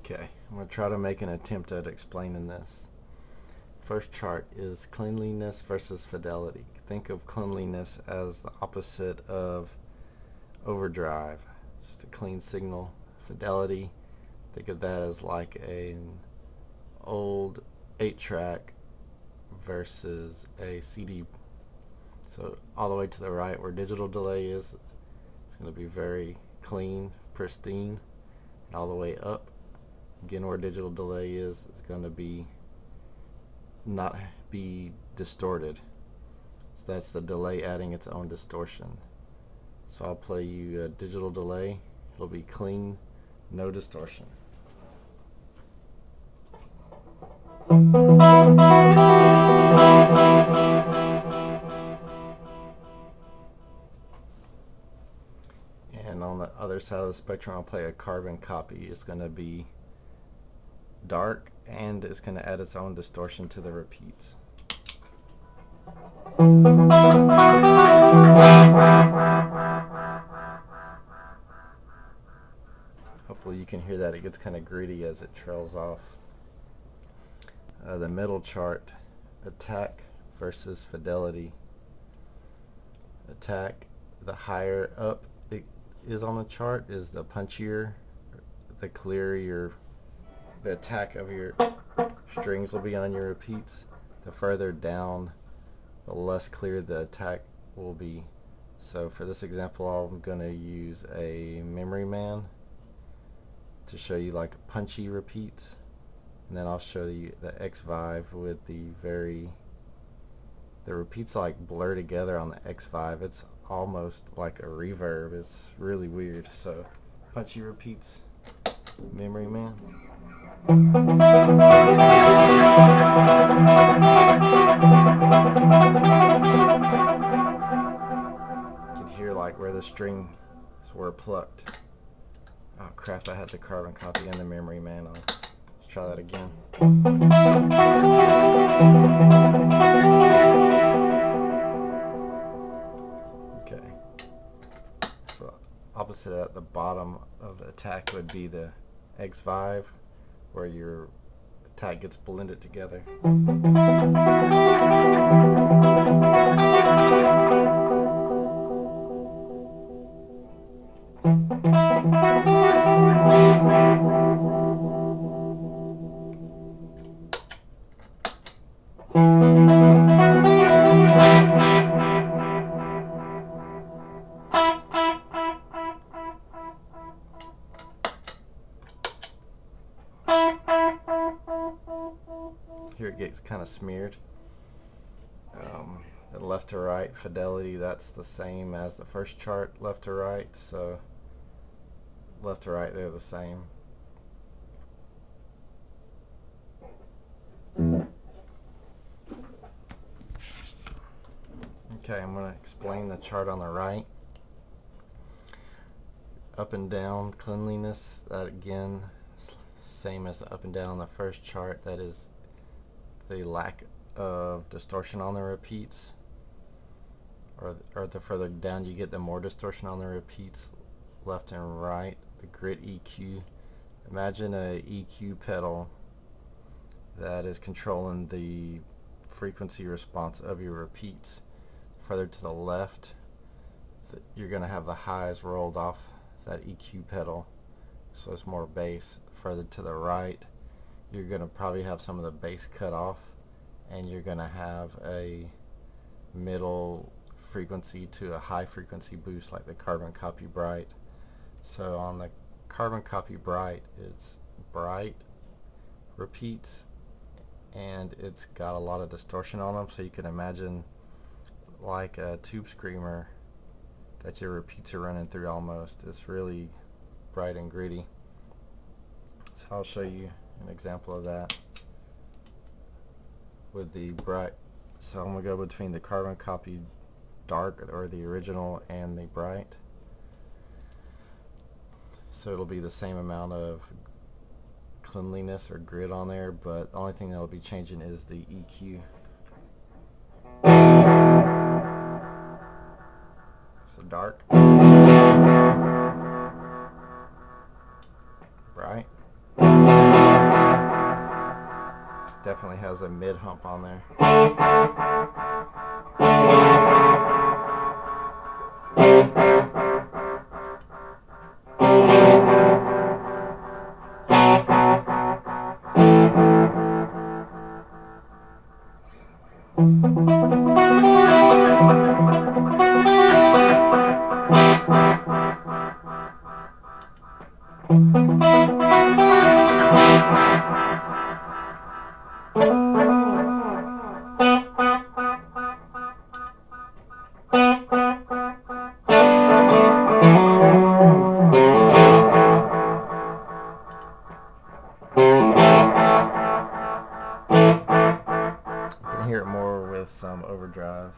Okay, I'm going to try to make an attempt at explaining this. First chart is cleanliness versus fidelity. Think of cleanliness as the opposite of overdrive, just a clean signal. Fidelity, think of that as like an old 8-track versus a CD. So all the way to the right where digital delay is, it's going to be very clean, pristine. And all the way up, again where digital delay is going to be not be distorted. So that's the delay adding its own distortion. So I'll play you a digital delay. It'll be clean, no distortion. And on the other side of the spectrum, I'll play a carbon copy. It's going to be dark and it's going to add its own distortion to the repeats. Hopefully you can hear that. It gets kind of gritty as it trails off. The middle chart, attack versus fidelity. Attack, the higher up it is on the chart, is the punchier, the clearer the attack of your strings will be on your repeats. The further down, the less clear the attack will be. So for this example, I'm going to use a memory man to show you like punchy repeats, and then I'll show you the Xvive with the repeats like blur together on the Xvive. It's almost like a reverb. It's really weird. So punchy repeats, memory man. You can hear like where the strings were plucked. Oh crap, I had the carbon copy and the memory man on. Let's try that again. Okay. So opposite at the bottom of the attack would be the Xvive, where your attack gets blended together. Here it gets kind of smeared. The left to right fidelity, that's the same as the first chart, left to right, so left to right they're the same. Okay, I'm going to explain the chart on the right. Up and down cleanliness, that again same as the up and down on the first chart. That is the lack of distortion on the repeats, or the further down you get, the more distortion on the repeats. Left and right, the grit EQ. Imagine a EQ pedal that is controlling the frequency response of your repeats. Further to the left, you're going to have the highs rolled off that EQ pedal, so it's more bass. Further to the right, you're going to probably have some of the bass cut off, and you're going to have a middle frequency to a high frequency boost like the carbon copy bright. So on the carbon copy bright, it's bright repeats and it's got a lot of distortion on them, so you can imagine like a tube screamer that your repeats are running through almost. It's really bright and gritty. So I'll show you an example of that with the bright. So I'm going to go between the carbon copy dark, or the original, and the bright. So it'll be the same amount of cleanliness or grit on there, but the only thing that will be changing is the EQ. So dark, bright, definitely has a mid hump on there. You can hear it more with some overdrive.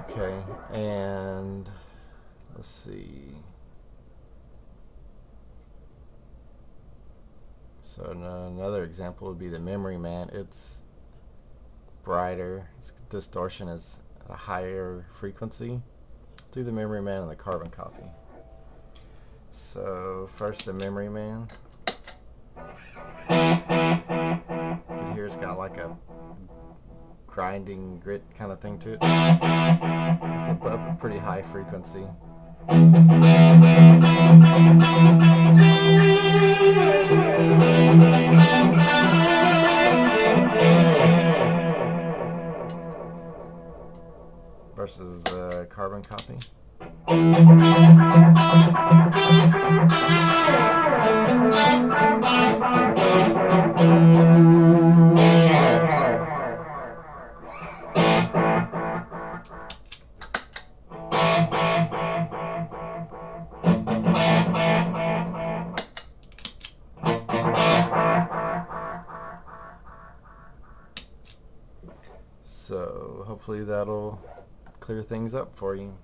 Okay, and let's see. So another example would be the Memory Man. It's brighter. Its distortion is at a higher frequency. Do the Memory Man and the carbon copy. So first the Memory Man. You can hear it's got like a grinding grit kind of thing to it. It's up a pretty high frequency. Versus carbon copy. So hopefully that'll clear things up for you.